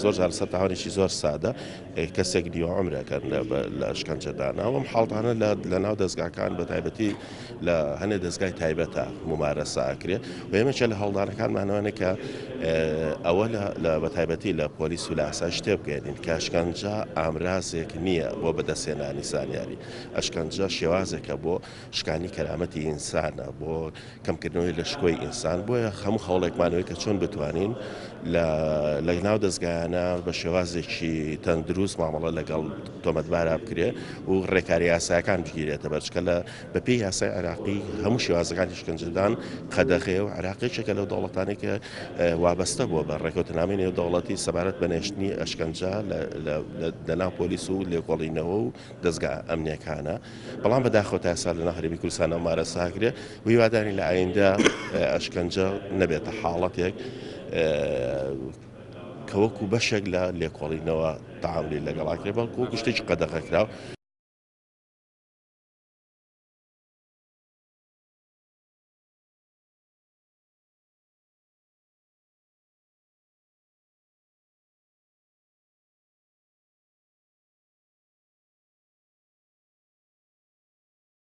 زۆر جار سەر تاوانێکی زۆر سادە کەسێک دیوە عمرەکەن لە شکنجەدانا ئەوم حاڵتانە لە ناو دەستگاکان بە تایبەتی لە هەنێ دەستگای تایبەتە ممارەسە ئاکرێ و ئێمەچە لە هەڵدانەکانمانەوەنە کە ئەوە لە بەتایبەتی لە پۆلیس و لە ئاسای شتێ بگەێنین کە شکنجە ئامرازێک نییە بۆ بەدەستێنانی زانیاری ئەشکنجە شێوازێکە بۆ شکانی کەرامەتی ئینسانە بۆ کەمکردنەوەی لە شکۆی ئینسان بۆیە هەموو هەوڵێکمانەوەی کە چۆن بتوانین لە ناو دەستگایانە بە شێوازێکی تەندروست مامەڵە لەگەڵ تۆمەتبارا بکرێ و ڕێکاری یاسایەکان بگیرێتە بەرچکە لە بەپێی یاسای عراقی هەموو شێوازەکانی شکنجەدان قەدەغێ و عراقیچێکە لەو دەوڵەتانی کە وابەستە بووە بە ڕێکەوتنامەی نێودەوڵەتی سەبارەت بە نێشتنی ئەشکنجە لە ناو پۆلیس و لێکۆڵینەوە و دەستگا ئەمنیەکانە بەڵام بەداخەوە تا ئێستا لە ناو هەرێمی کوردستانە مارەساکرێ و هیواداری لە ئایندە ئەشکنجە نەبێتە حاڵەتێک کە وەکو بەشێک لە لێکۆڵینەوە تەعاملی لەگەڵاکرێ بەڵکو وەکو شتێکی قەدەغەکراوە